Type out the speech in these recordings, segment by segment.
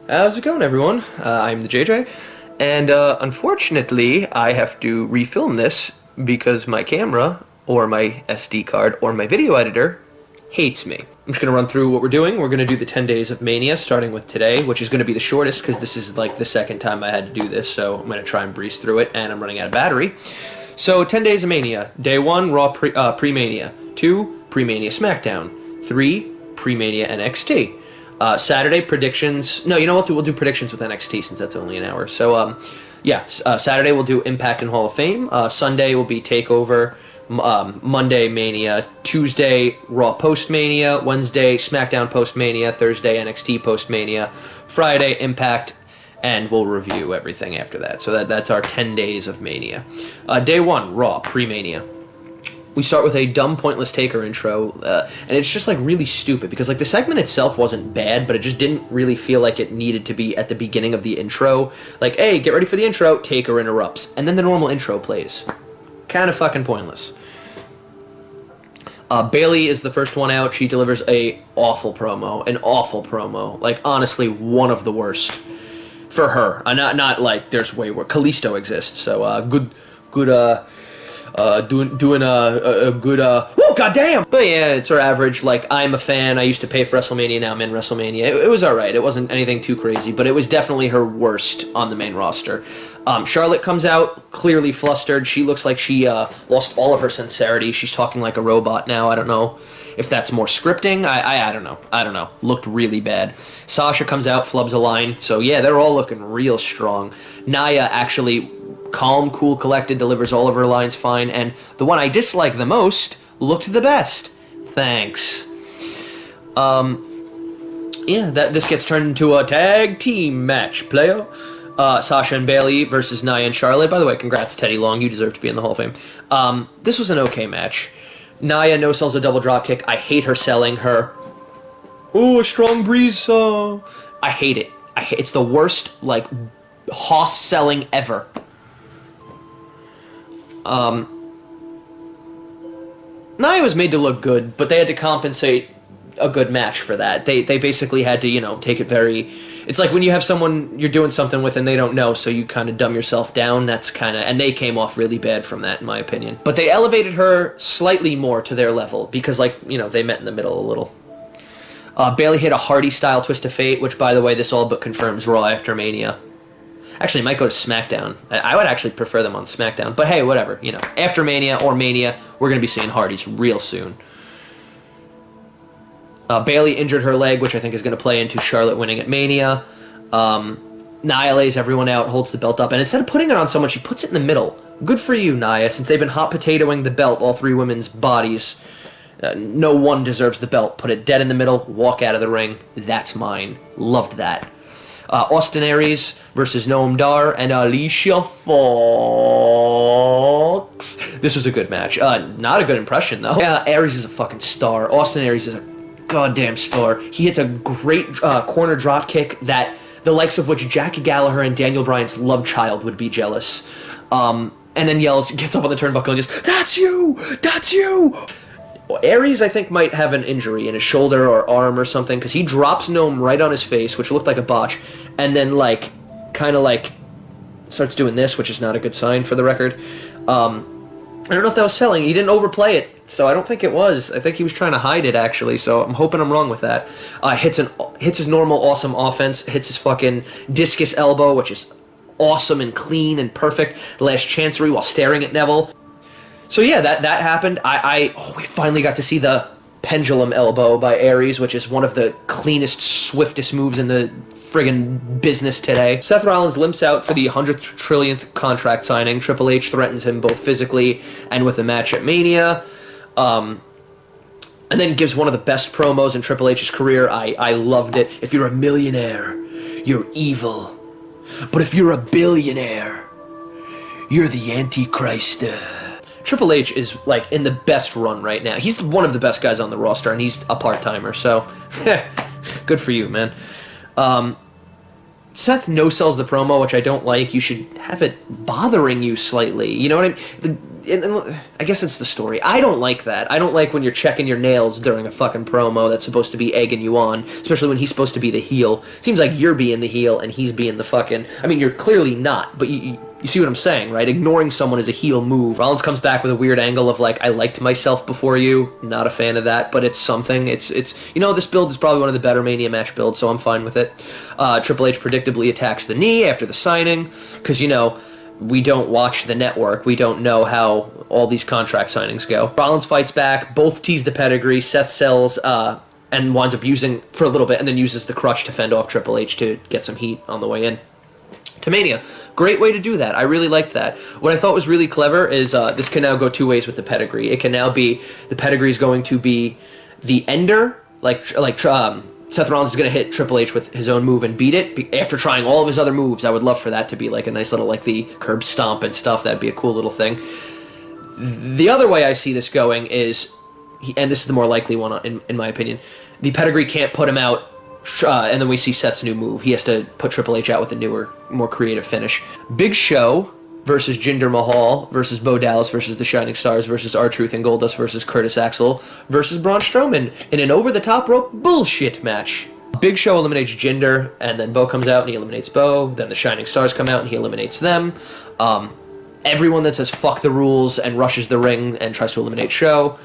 How's it going, everyone? I'm the JJ, and unfortunately, I have to refilm this because my camera, or my SD card, or my video editor hates me. I'm just going to run through what we're doing. We're going to do the 10 days of Mania, starting with today, which is going to be the shortest because this is like the second time I had to do this, so I'm going to try and breeze through it, and I'm running out of battery. So, 10 days of Mania. Day 1, Raw pre-Mania. 2, pre-Mania SmackDown. 3, pre-Mania NXT. Saturday, predictions. No, you know what? We'll do predictions with NXT since that's only an hour. So, Saturday we'll do Impact and Hall of Fame. Sunday will be TakeOver. Monday, Mania. Tuesday, Raw post-Mania. Wednesday, SmackDown post-Mania. Thursday, NXT post-Mania. Friday, Impact. And we'll review everything after that. So that's our 10 days of Mania. Day 1, Raw, pre-Mania. We start with a dumb, pointless Taker intro, and it's just, like, really stupid, because, like, the segment itself wasn't bad, but it just didn't really feel like it needed to be at the beginning of the intro. Like, hey, get ready for the intro, Taker interrupts, and then the normal intro plays. Kind of fucking pointless. Bayley is the first one out. She delivers an awful promo. Like, honestly, one of the worst for her. Not like there's way where Kalisto exists, so, doing a good, oh, goddamn! But yeah, it's her average. Like, I'm a fan. I used to pay for WrestleMania, now I'm in WrestleMania. It was alright. It wasn't anything too crazy, but it was definitely her worst on the main roster. Charlotte comes out, clearly flustered. She looks like she, lost all of her sincerity. She's talking like a robot now. I don't know if that's more scripting. I don't know. I don't know. Looked really bad. Sasha comes out, flubs a line. So yeah, they're all looking real strong. Nia actually calm, cool, collected, delivers all of her lines fine, and the one I dislike the most looked the best. Thanks. Yeah, this gets turned into a tag team match, player. Sasha and Bayley versus Nia and Charlotte. By the way, congrats, Teddy Long. You deserve to be in the Hall of Fame. This was an okay match. Nia no-sells a double dropkick. I hate her selling her. Oh, a strong breeze. I hate it. It's the worst, like, hoss selling ever. Nia was made to look good, but they had to compensate a good match for that. They basically had to, you know, take it very... It's like when you have someone you're doing something with and they don't know, so you kind of dumb yourself down. That's kind of... And they came off really bad from that, in my opinion. But they elevated her slightly more to their level, because, like, you know, they met in the middle a little. Bayley hit a Hardy-style twist of fate, which, by the way, this all but confirms Raw after Mania. Actually, it might go to SmackDown. I would actually prefer them on SmackDown. But hey, whatever. You know, after Mania or Mania, we're going to be seeing Hardys real soon. Bayley injured her leg, which I think is going to play into Charlotte winning at Mania. Nia lays everyone out, holds the belt up, and instead of putting it on someone, she puts it in the middle. Good for you, Nia, since they've been hot potatoing the belt, all three women's bodies. No one deserves the belt. Put it dead in the middle, walk out of the ring. That's mine. Loved that. Austin Aries versus Noam Dar and Alicia Fox. This was a good match. Not a good impression, though. Yeah, Aries is a fucking star. Austin Aries is a goddamn star. He hits a great corner drop kick that the likes of which Jackie Gallagher and Daniel Bryan's love child would be jealous. And then gets up on the turnbuckle and just, "That's you! That's you!" Aries, I think, might have an injury in his shoulder or arm or something, because he drops Gnome right on his face, which looked like a botch, and then, like, kind of, like, starts doing this, which is not a good sign for the record. I don't know if that was selling. He didn't overplay it, so I don't think it was. I think he was trying to hide it, actually, so I'm hoping I'm wrong with that. Hits his normal awesome offense, hits his fucking discus elbow, which is awesome and clean and perfect. The last chancery while staring at Neville. So yeah, that happened. We finally got to see the pendulum elbow by Aries, which is one of the cleanest, swiftest moves in the friggin' business today. Seth Rollins limps out for the 100th trillionth contract signing. Triple H threatens him both physically and with a match at Mania. And then gives one of the best promos in Triple H's career. I loved it. If you're a millionaire, you're evil. But if you're a billionaire, you're the Antichrist. Triple H is, like, in the best run right now. He's one of the best guys on the roster, and he's a part-timer, so good for you, man. Seth no-sells the promo, which I don't like. You should have it bothering you slightly. You know what I mean? I guess it's the story. I don't like that. I don't like when you're checking your nails during a fucking promo that's supposed to be egging you on, especially when he's supposed to be the heel. Seems like you're being the heel and he's being the fucking... I mean, you're clearly not, but you see what I'm saying, right? Ignoring someone is a heel move. Rollins comes back with a weird angle of, like, I liked myself before you. Not a fan of that, but it's something. It's you know, this build is probably one of the better Mania match builds, so I'm fine with it. Triple H predictably attacks the knee after the signing, because, you know, we don't watch the network. We don't know how all these contract signings go. Rollins fights back. Both tease the pedigree. Seth sells and winds up using for a little bit and then uses the crutch to fend off Triple H to get some heat on the way in to Mania. Great way to do that. I really liked that. What I thought was really clever is this can now go two ways with the pedigree. It can now be the pedigree is going to be the ender, like Seth Rollins is going to hit Triple H with his own move and beat it after trying all of his other moves. I would love for that to be like a nice little, like the curb stomp and stuff. That'd be a cool little thing. The other way I see this going is, and this is the more likely one in my opinion, the pedigree can't put him out, and then we see Seth's new move. He has to put Triple H out with a newer, more creative finish. Big Show versus Jinder Mahal versus Bo Dallas versus the Shining Stars versus R-Truth and Goldust versus Curtis Axel versus Braun Strowman in an over-the-top rope bullshit match. Big Show eliminates Jinder, and then Bo comes out and he eliminates Bo. Then the Shining Stars come out and he eliminates them. Everyone that says fuck the rules and rushes the ring and tries to eliminate Show.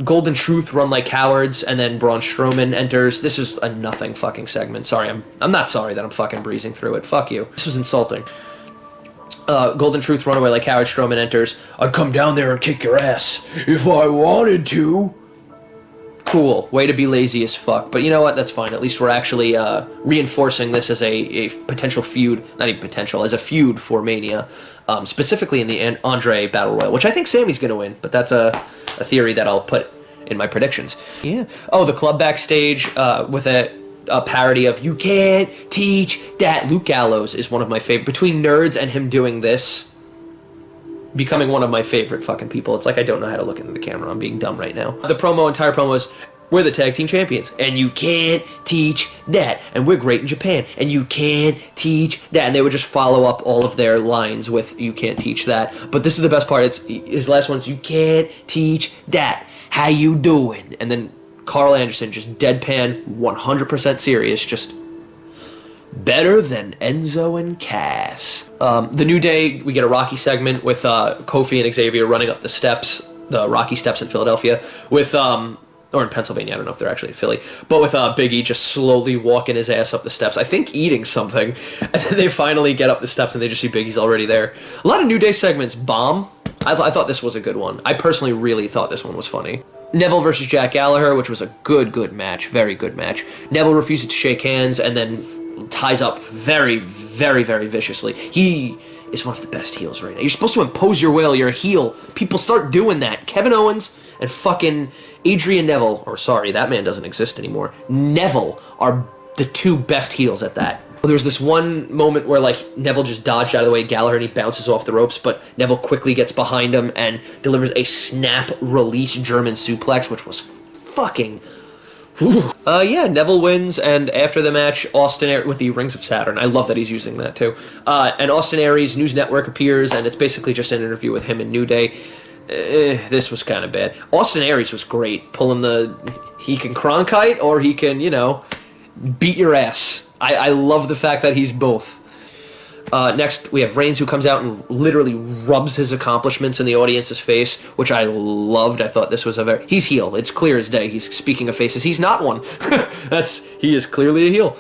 Golden Truth run like cowards, and then Braun Strowman enters. This is a nothing fucking segment. Sorry, I'm not sorry that I'm fucking breezing through it. Fuck you. This was insulting. Golden Truth run away like cowards. Strowman enters. I'd come down there and kick your ass if I wanted to. Cool. Way to be lazy as fuck. But you know what? That's fine. At least we're actually reinforcing this as a potential feud. Not even potential. As a feud for Mania. Specifically in the Andre Battle Royal. Which I think Sammy's going to win. But that's a theory that I'll put in my predictions. Yeah. Oh, the club backstage with a parody of "You Can't Teach That." Luke Gallows is one of my favorite. Between nerds and him doing this, becoming one of my favorite fucking people. It's like I don't know how to look into the camera. I'm being dumb right now. The entire promo is, we're the tag team champions, and you can't teach that. And we're great in Japan, and you can't teach that. And they would just follow up all of their lines with, you can't teach that. But this is the best part. It's his last one's, you can't teach that. How you doing? And then Carl Anderson, just deadpan, 100% serious, just better than Enzo and Cass. The New Day, we get a Rocky segment with Kofi and Xavier running up the steps, the Rocky Steps in Philadelphia, with, or in Pennsylvania, I don't know if they're actually in Philly, but with Big E just slowly walking his ass up the steps, I think eating something, and then they finally get up the steps and they just see Big E's already there. A lot of New Day segments bomb. I thought this was a good one. I personally really thought this one was funny. Neville versus Jack Gallagher, which was a good match, very good match. Neville refuses to shake hands and then ties up very viciously. He is one of the best heels right now. You're supposed to impose your will, you're a heel. People start doing that. Kevin Owens and fucking Adrian Neville, or sorry, that man doesn't exist anymore. Neville are the two best heels at that. There was this one moment where, like, Neville just dodged out of the way of Gallagher and he bounces off the ropes, but Neville quickly gets behind him and delivers a snap-release German suplex, which was fucking... yeah, Neville wins, and after the match, Austin with the Rings of Saturn. I love that he's using that, too. And Austin Aries, News Network appears, and it's basically just an interview with him and New Day. This was kind of bad. Austin Aries was great, pulling the... He can Cronkite, or he can, you know, beat your ass. I love the fact that he's both. Next, we have Reigns, who comes out and literally rubs his accomplishments in the audience's face, which I loved. I thought this was a very... He's heel. It's clear as day. He's speaking of faces. He's not one. He is clearly a heel.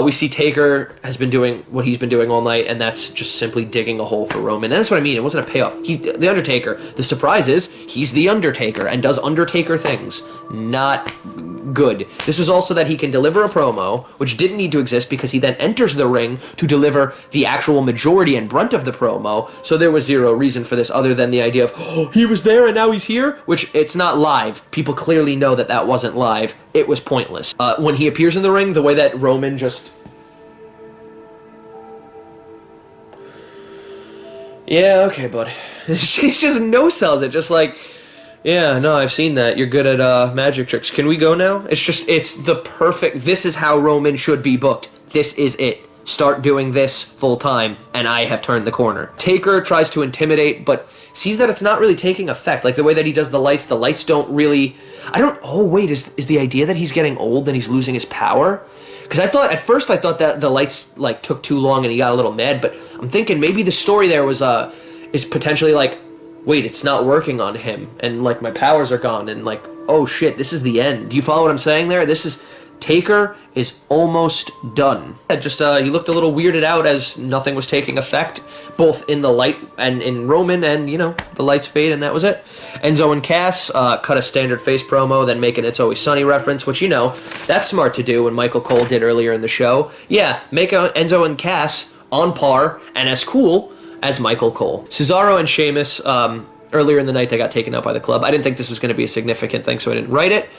We see Taker has been doing what he's been doing all night, and that's just simply digging a hole for Roman. And that's what I mean. It wasn't a payoff. He's the Undertaker. The surprise is he's the Undertaker and does Undertaker things. Not good. This was also that he can deliver a promo, which didn't need to exist because he then enters the ring to deliver the actual majority and brunt of the promo, so there was zero reason for this other than the idea of, oh, he was there and now he's here, which it's not live. People clearly know that that wasn't live. It was pointless. When he appears in the ring, the way that Roman just... Yeah, okay, bud. She just no-sells it, just like... Yeah, no, I've seen that. You're good at magic tricks. Can we go now? It's the perfect... This is how Roman should be booked. This is it. start doing this full time, and I have turned the corner. Taker tries to intimidate, but sees that it's not really taking effect. Like the way that he does the lights don't really... Oh, wait, is the idea that he's getting old and he's losing his power? Because at first I thought that the lights, like, took too long and he got a little mad, but I'm thinking maybe the story there was, is potentially like, wait, it's not working on him, and, like, my powers are gone, and, like, oh shit, this is the end. Do you follow what I'm saying there? Taker is almost done. Just, he looked a little weirded out as nothing was taking effect, both in the light and in Roman, and, you know, the lights fade, and that was it. Enzo and Cass cut a standard face promo, then make an It's Always Sunny reference, which, you know, that's smart to do, when Michael Cole did earlier in the show. Yeah, make Enzo and Cass on par and as cool as Michael Cole. Cesaro and Sheamus, earlier in the night, they got taken out by the club. I didn't think this was going to be a significant thing, so I didn't write it.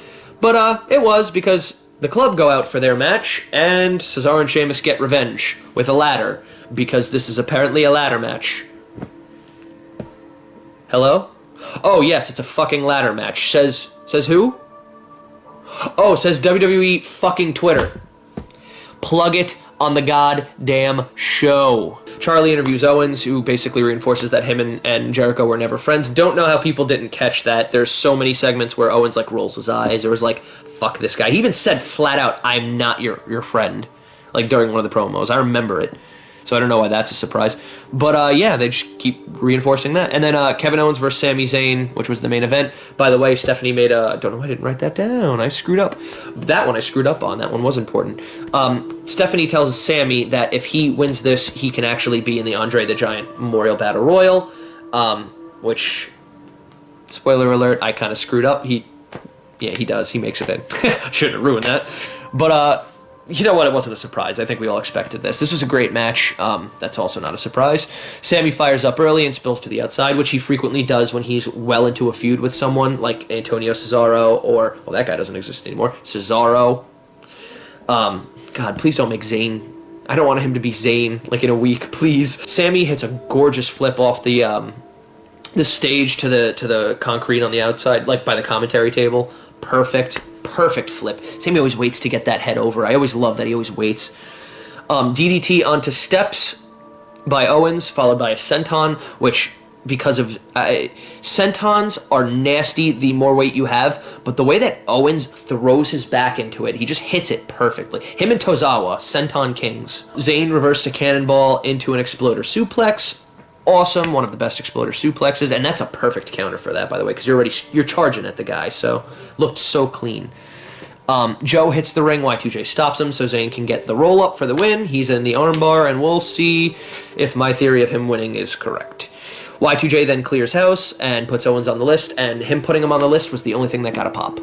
But it was, because the club go out for their match, and Cesaro and Sheamus get revenge with a ladder, because this is apparently a ladder match. Hello? Oh, yes, it's a fucking ladder match. Says who? Oh, says WWE fucking Twitter. Plug it on the goddamn show. Charlie interviews Owens, who basically reinforces that him and Jericho were never friends. Don't know how people didn't catch that. There's so many segments where Owens, like, rolls his eyes, or was like, fuck this guy. He even said flat out, I'm not your friend, like, during one of the promos. I remember it. So I don't know why that's a surprise. But, yeah, they just keep reinforcing that. And then Kevin Owens versus Sami Zayn, which was the main event. By the way, Stephanie made a... don't know why I didn't write that down. I screwed up. That one I screwed up on. That one was important. Stephanie tells Sami that if he wins this, he can actually be in the Andre the Giant Memorial Battle Royal. Which, spoiler alert, I kind of screwed up. Yeah, he does. He makes it in. Shouldn't have ruined that. But, you know what? It wasn't a surprise. I think we all expected this. This was a great match. That's also not a surprise. Sami fires up early and spills to the outside, which he frequently does when he's well into a feud with someone, like Antonio Cesaro, or... well, that guy doesn't exist anymore. Cesaro. God, please don't make Zayn... I don't want him to be Zayn, like, in a week, please. Sami hits a gorgeous flip off the stage to the concrete on the outside, like, by the commentary table. Perfect flip. Sami always waits to get that head over. I always love that he always waits. DDT onto steps by Owens, followed by a senton, which, because of... sentons are nasty the more weight you have, but the way that Owens throws his back into it, he just hits it perfectly. Him and Tozawa, senton kings. Zayn reversed a cannonball into an exploder suplex. Awesome, one of the best exploder suplexes, and that's a perfect counter for that, by the way, because you're charging at the guy, so looked so clean. Joe hits the ring, Y2J stops him, so Zayn can get the roll up for the win. He's in the armbar, and we'll see if my theory of him winning is correct. Y2J then clears house and puts Owens on the list, and him putting him on the list was the only thing that got a pop.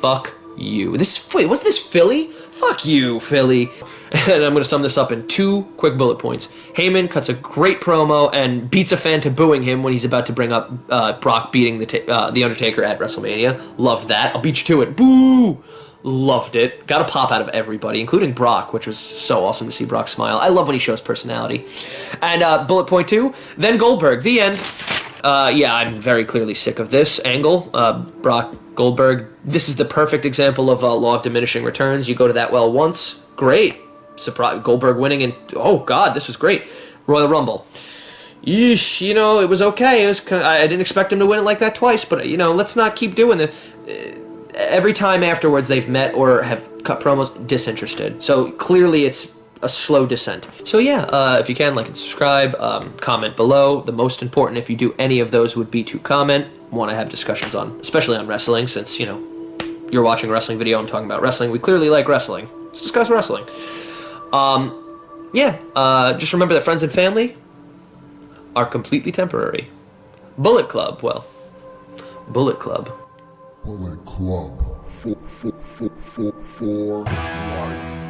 Fuck you. Wait, was this Philly? Fuck you, Philly. And I'm going to sum this up in 2 quick bullet points. Heyman cuts a great promo and beats a fan to booing him when he's about to bring up Brock beating the Undertaker at WrestleMania. Loved that. I'll beat you to it. Boo! Loved it. Got a pop out of everybody, including Brock, which was so awesome to see Brock smile. I love when he shows personality. And bullet point 2, then Goldberg. The end. Yeah, I'm very clearly sick of this angle. Brock Goldberg. This is the perfect example of law of diminishing returns. You go to that well once. Great. Surprise, Goldberg winning, and oh god, this was great. Royal Rumble. Yeesh, you know, it was okay. It was I didn't expect him to win it like that twice, but you know, let's not keep doing this. Every time afterwards they've met or have cut promos, disinterested. So clearly it's a slow descent. So yeah, if you can, like and subscribe, comment below. The most important, if you do any of those, would be to comment. Want to have discussions on, especially on wrestling, since, you know, you're watching a wrestling video, I'm talking about wrestling. We clearly like wrestling. Let's discuss wrestling. Yeah, just remember that friends and family are completely temporary. Bullet Club, well, Bullet Club. Bullet Club for life.